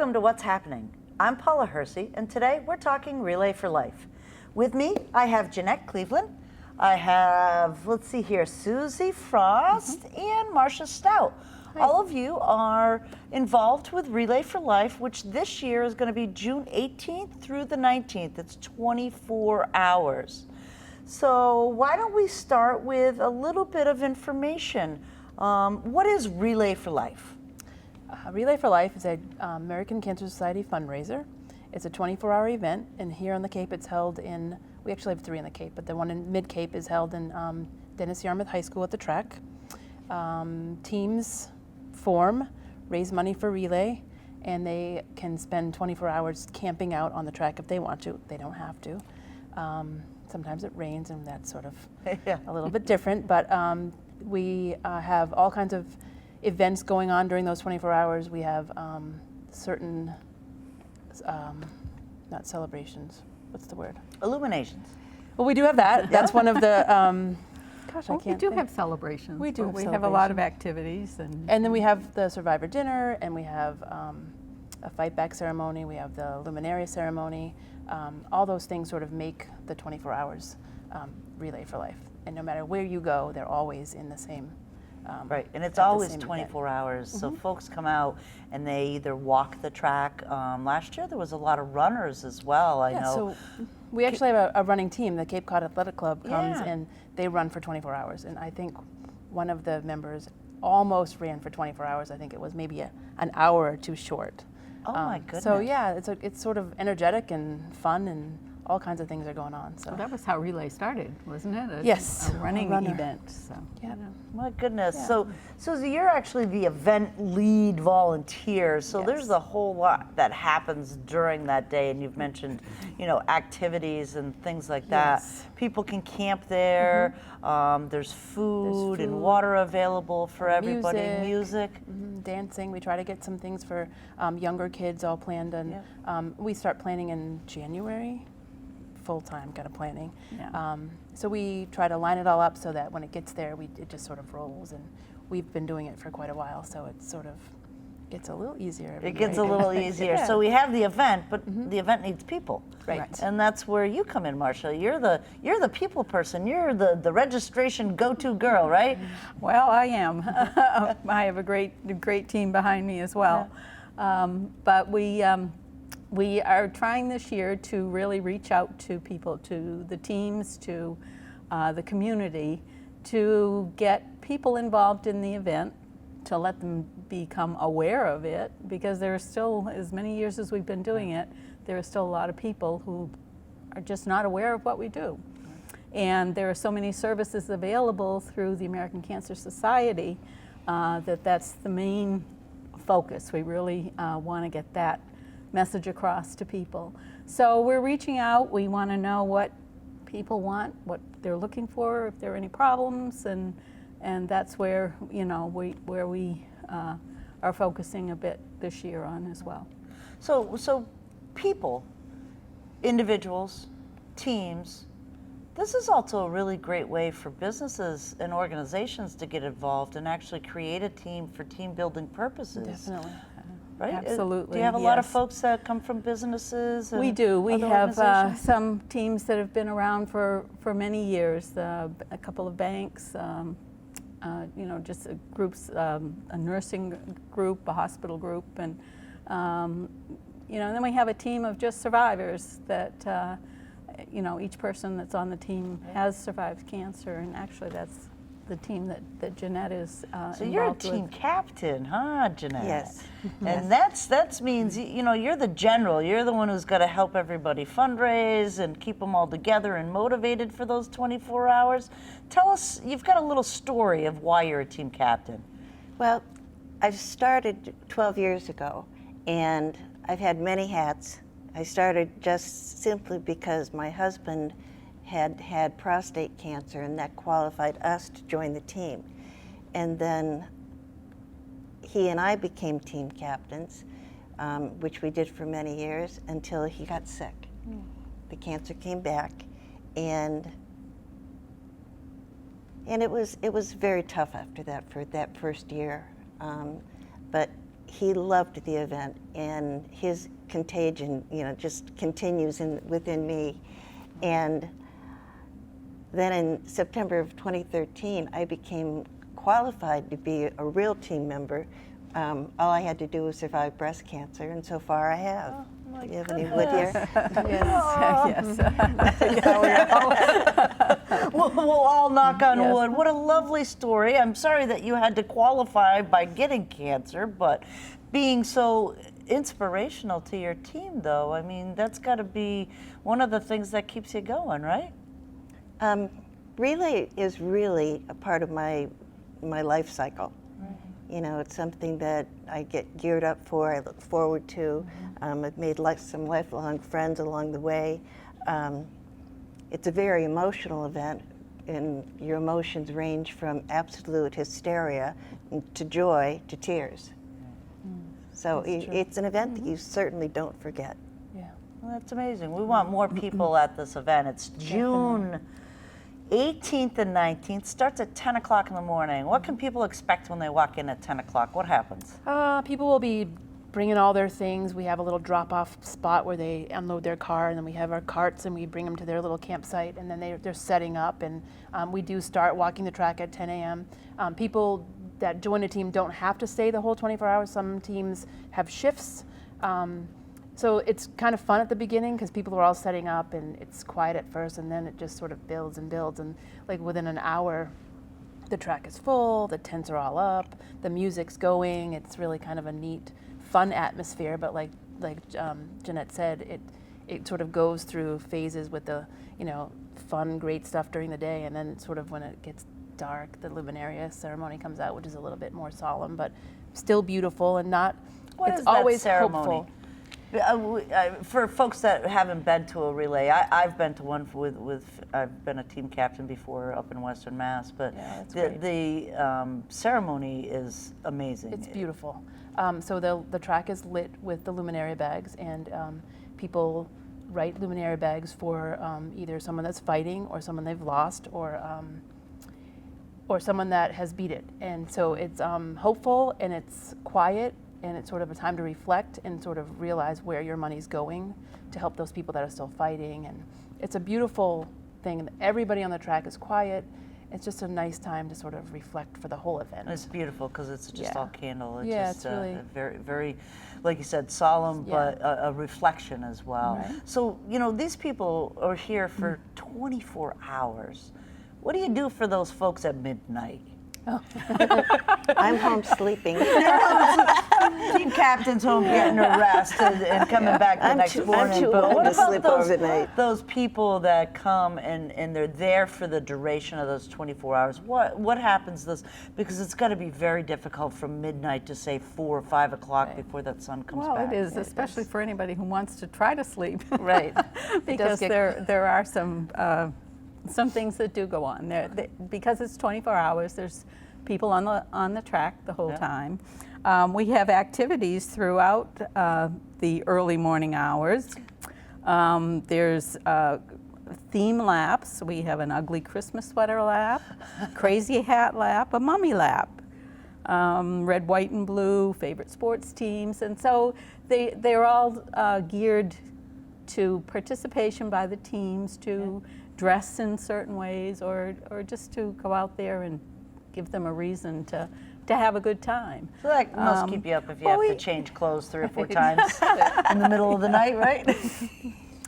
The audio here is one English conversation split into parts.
Welcome to What's Happening. I'm Paula Hersey, and today we're talking Relay for Life. With me, I have Jeanette Cleveland. I have, let's see here, Susie Frost and Marcia Stout. Hi. All of you are involved with Relay for Life, which this year is going to be June 18th through the 19th. It's 24 hours. So why don't we start with a little bit of information. What is Relay for Life? Relay for Life is an American Cancer Society fundraiser. It's a 24-hour event, and here on the Cape it's held in, we actually have 3 in the Cape, but the one in Mid-Cape is held in Dennis Yarmouth High School at the track. Teams form, raise money for Relay, and they can spend 24 hours camping out on the track if they want to. They don't have to. Sometimes it rains, and that's sort of a little bit different, but we have all kinds of events going on during those 24 hours. We have certain, not celebrations, what's the word? Illuminations. Well, we do have that. That's one of the, gosh, I We can't do think. have celebrations. We do have We have a lot of celebrations. activities and And then we have the Survivor Dinner, and we have a fight back ceremony, we have the Luminaria ceremony. All those things sort of make the 24 hours Relay for Life. And no matter where you go, they're always in the same Right, and it's at the always same event. 24 hours, so folks come out and they either walk the track. Last year there was a lot of runners as well, I know. So we actually have a running team. The Cape Cod Athletic Club comes Yeah. and they run for 24 hours. And I think one of the members almost ran for 24 hours. I think it was maybe an hour or two short. Oh my So goodness. yeah, it's sort of energetic and fun, and all kinds of things are going on. So well, that was how Relay started, wasn't it? Yes, A running runner. event. So yeah. My goodness. Yeah. So, Susie, you're actually the event lead volunteer. So Yes. there's a whole lot that happens during that day, and you've mentioned, activities and things like that. Yes. People can camp there. There's food and food, water available for everybody. music. Dancing. We try to get some things for younger kids all planned, and we start planning in January. Full-time kind of planning. Yeah. So we try to line it all up so that when it gets there, it just sort of rolls, and we've been doing it for quite a while, so it sort of gets a little easier. every It gets a year. little easier. Yeah. So we have the event, but the event needs people. Right. And that's where you come in, Marcia. You're the people person. You're the registration go-to girl, right? well, I am. I have a great team behind me as well. But we are trying this year to really reach out to people, to the teams, to the community, to get people involved in the event, to let them become aware of it, because there are still, as many years as we've been doing it, there are still a lot of people who are just not aware of what we do. And there are so many services available through the American Cancer Society that's the main focus. We really want to get that message across to people. So we're reaching out. We want to know what people want, what they're looking for, if there are any problems, and that's where we are focusing a bit this year on as well. So people, individuals, teams, this is also a really great way for businesses and organizations to get involved and actually create a team for team building purposes. Definitely. Right? Absolutely, Do you have a lot of yes. folks that come from businesses? We and do. We other have organizations? some teams that have been around for many years. A couple of banks, just groups, a nursing group, a hospital group, and then we have a team of just survivors that each person that's on the team has survived cancer, and actually that's the team that Jeanette is So you're a involved team with. captain, huh, Jeanette? Yes. And that means, you're the general. You're the one who's got to help everybody fundraise and keep them all together and motivated for those 24 hours. Tell us, you've got a little story of why you're a team captain. Well, I started 12 years ago, and I've had many hats. I started just simply because my husband had prostate cancer, and that qualified us to join the team. And then he and I became team captains, which we did for many years until he got sick. The cancer came back, and it was very tough after that for that first year. But he loved the event, and his contagion, just continues within me. And then in September of 2013, I became qualified to be a real team member. All I had to do was survive breast cancer, and so far I have. Oh, my Do you have any wood here? Yes. We'll all knock on Yes. wood. What a lovely story. I'm sorry that you had to qualify by getting cancer, but being so inspirational to your team, though, I mean, that's got to be one of the things that keeps you going, right? Relay is really a part of my life cycle. It's something that I get geared up for, I look forward to. I've made some lifelong friends along the way. It's a very emotional event, and your emotions range from absolute hysteria to joy to tears. So it's an event that you certainly don't forget. Yeah. Well, that's amazing. We want more people at this event. It's June 18th and 19th. Starts at 10 o'clock in the morning. What can people expect when they walk in at 10 o'clock? What happens? People will be bringing all their things. We have a little drop-off spot where they unload their car, and then we have our carts, and we bring them to their little campsite, and then they're setting up, and we do start walking the track at 10 a.m. People that join a team don't have to stay the whole 24 hours. Some teams have shifts. So it's kind of fun at the beginning because people are all setting up, and it's quiet at first, and then it just sort of builds and builds, and like within an hour, the track is full, the tents are all up, the music's going. It's really kind of a neat, fun atmosphere. But like Jeanette said, it sort of goes through phases with the fun, great stuff during the day, and then sort of when it gets dark, the luminaria ceremony comes out, which is a little bit more solemn, but still beautiful and not. What it's is that always ceremony? hopeful. For folks that haven't been to a relay, I've been to one I've been a team captain before up in Western Mass, but Yeah, that's great. the ceremony is amazing. It's beautiful. So the track is lit with the luminaria bags, and people write luminaria bags for either someone that's fighting, or someone they've lost, or someone that has beat it. And so it's hopeful, and it's quiet, and it's sort of a time to reflect and sort of realize where your money's going to help those people that are still fighting. And it's a beautiful thing. And everybody on the track is quiet. It's just a nice time to sort of reflect for the whole event. And it's beautiful because it's just Yeah. all candle. It's Yeah, just it's really- very, very, like you said, solemn, Yeah. but a reflection as well. Right. So, these people are here for 24 hours. What do you do for those folks at midnight? I'm home sleeping. Team captain's home getting a rest and coming back the next morning. I'm too But old what to about sleep those, overnight. those people that come and they're there for the duration of those 24 hours? What happens because it's got to be very difficult from midnight to say 4 or 5 o'clock before that sun comes Well, back. it is, especially for anybody who wants to try to sleep. Right. Because get- there are some things that do go on there. Because it's 24 hours, there's people on the track the whole time. We have activities throughout the early morning hours. There's theme laps. We have an ugly Christmas sweater lap, crazy hat lap, a mummy lap. Red, white, and blue, favorite sports teams. And so they're all geared to participation by the teams, to dress in certain ways, or just to go out there and give them a reason to have a good time. So that must keep you up if you well, have to we- change clothes 3 or 4 times in the middle of the night, right?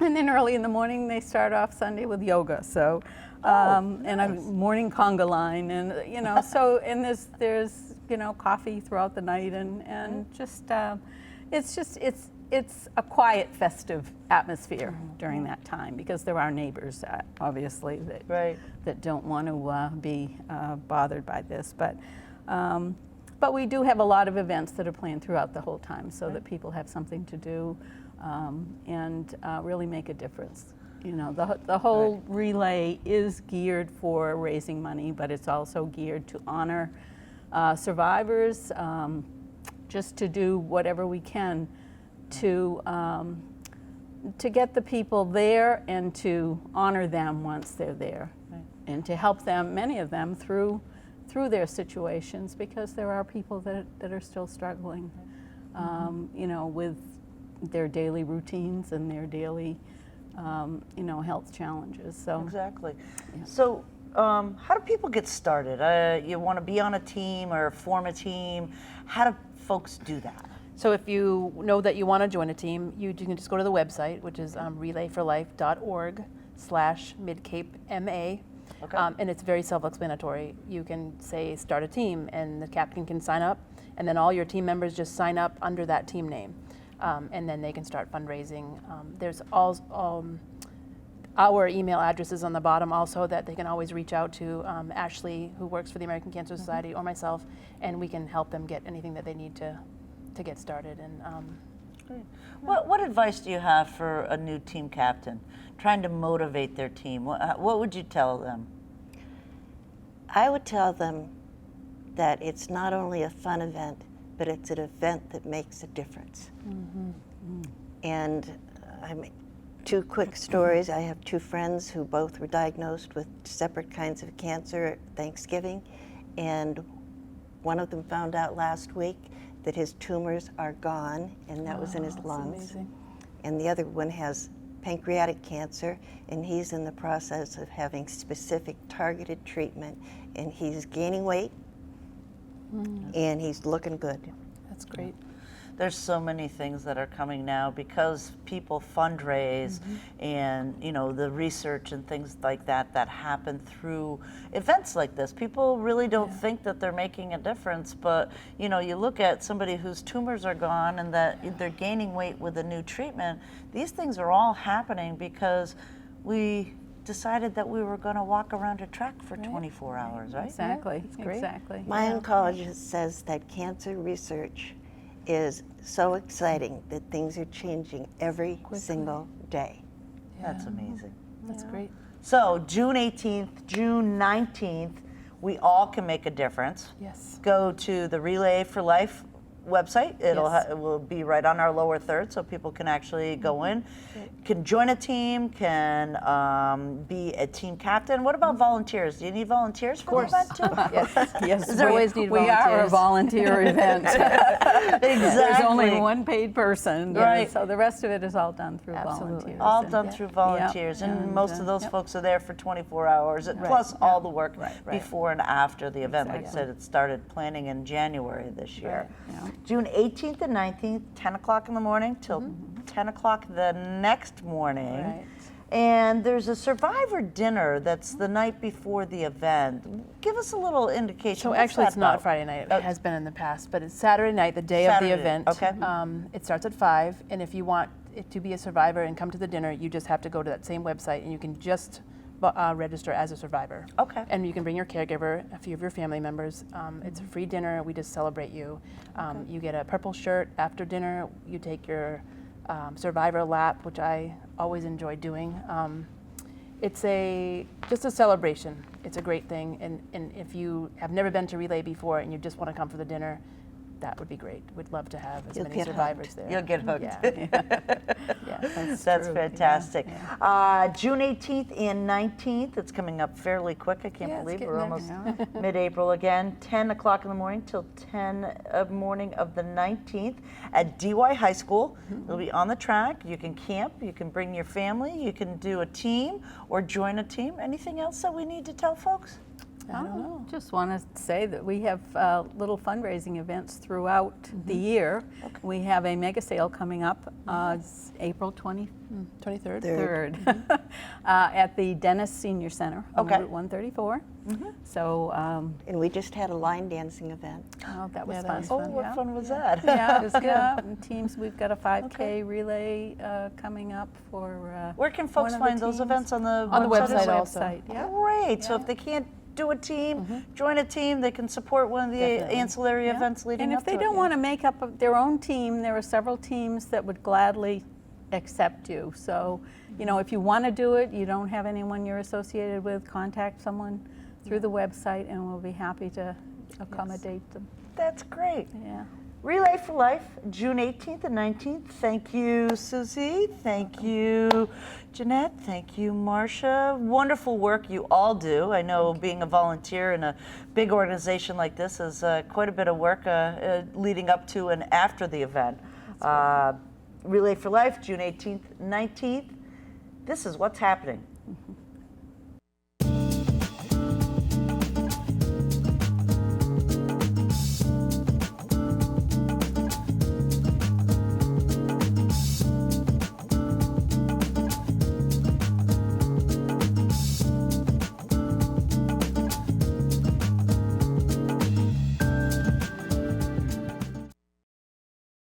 And then early in the morning, they start off Sunday with yoga. So, and a morning conga line, and so and there's coffee throughout the night, and just it's a quiet, festive atmosphere during that time, because there are neighbors, obviously, that don't want to be bothered by this, but we do have a lot of events that are planned throughout the whole time, so that people have something to do and really make a difference. The whole relay is geared for raising money, but it's also geared to honor survivors, just to do whatever we can to get the people there and to honor them once they're there, and to help them, many of them, through their situations, because there are people that are still struggling. you know, with their daily routines and their daily, you know, health challenges. So Exactly. So, how do people get started? You want to be on a team or form a team? How do folks do that? So if you know that you want to join a team, you can just go to the website, which is relayforlife.org/MidCapeMA. Okay. And it's very self-explanatory. You can say start a team, and the captain can sign up, and then all your team members just sign up under that team name, and then they can start fundraising. There's our email addresses on the bottom also that they can always reach out to Ashley, who works for the American Cancer Society, or myself, and we can help them get anything that they need to get started. And Great. What advice do you have for a new team captain trying to motivate their team? What would you tell them? I would tell them that it's not only a fun event, but it's an event that makes a difference. And two quick stories. I have two friends who both were diagnosed with separate kinds of cancer at Thanksgiving, and one of them found out last week that his tumors are gone, and that was in his that's lungs. amazing. And the other one has pancreatic cancer, and he's in the process of having specific targeted treatment, and he's gaining weight, and he's looking good. That's great. There's so many things that are coming now because people fundraise and, you know, the research and things like that that happen through events like this. People really don't think that they're making a difference, but, you know, you look at somebody whose tumors are gone and that they're gaining weight with a new treatment. These things are all happening because we decided that we were going to walk around a track for 24 hours, right? exactly, that's great. exactly. My oncologist says that cancer research is so exciting that things are changing every single day. That's amazing. That's great. So June 18th, June 19th, we all can make a difference. Yes. Go to the Relay for Life website. Yes. It will be right on our lower third, so people can actually go in, can join a team, can be a team captain. What about volunteers? Do you need volunteers for the event too? Yes. Yes, Is there always need we are a volunteers? volunteer event. Exactly. There's only one paid person, Right. so the rest of it is all done through Absolutely. volunteers. All And- done through volunteers, and And, most of those yep. folks are there for 24 hours, plus all the work right. before and after the event. Like I Exactly. said, it started planning in January this year. Yeah. June 18th and 19th, 10 o'clock in the morning till 10 o'clock the next morning. Right. And there's a survivor dinner that's the night before the event. Give us a little indication. So What's actually, that it's not about? Friday night. Oh. It has been in the past, but it's Saturday night, the day of Saturday, the event. okay. It starts at 5, and if you want it to be a survivor and come to the dinner, you just have to go to that same website, and you can just register as a survivor. Okay. And you can bring your caregiver, a few of your family members. It's a free dinner. We just celebrate you. You get a purple shirt after dinner. You take your survivor lap, which I always enjoy doing. It's just a celebration. It's a great thing. And if you have never been to Relay before and you just want to come for the dinner, that would be great. We'd love to have as You'll many get survivors hooked. there. You'll get hooked. Yeah. That's true. fantastic. June 18th and 19th, it's coming up fairly quick. I can't Yeah, it's believe getting we're there. almost mid-April again. 10 o'clock in the morning till 10 of morning of the 19th at DY High School. It'll be on the track. You can camp, you can bring your family, you can do a team or join a team. Anything else that we need to tell folks? I don't know. Just want to say that we have little fundraising events throughout the year. We have a mega sale coming up April 23rd 23rd. at the Dennis Senior Center on Okay. Route 134. So And we just had a line dancing event. that was Yeah, that fun. was Oh, fun. what fun was that? Yeah, It was good. yeah, and teams. We've got a 5K Okay. relay coming up for. Where can folks one of the find those teams. events on the On the website? website the also. website, yeah. Great. So if they can't do a team, join a team, they can support one of the Definitely. ancillary Yeah. events leading And up if to they it. don't want to make up their own team, there are several teams that would gladly accept you. So, you know, if you want to do it, you don't have anyone you're associated with, contact someone through the website and we'll be happy to accommodate them. That's great. Yeah. Relay for Life, June 18th and 19th. Thank you, Susie. Thank you, Jeanette. Thank you, Marcia. Wonderful work you all do. I know being a volunteer in a big organization like this is quite a bit of work leading up to and after the event. Relay for Life, June 18th, 19th. This is what's happening.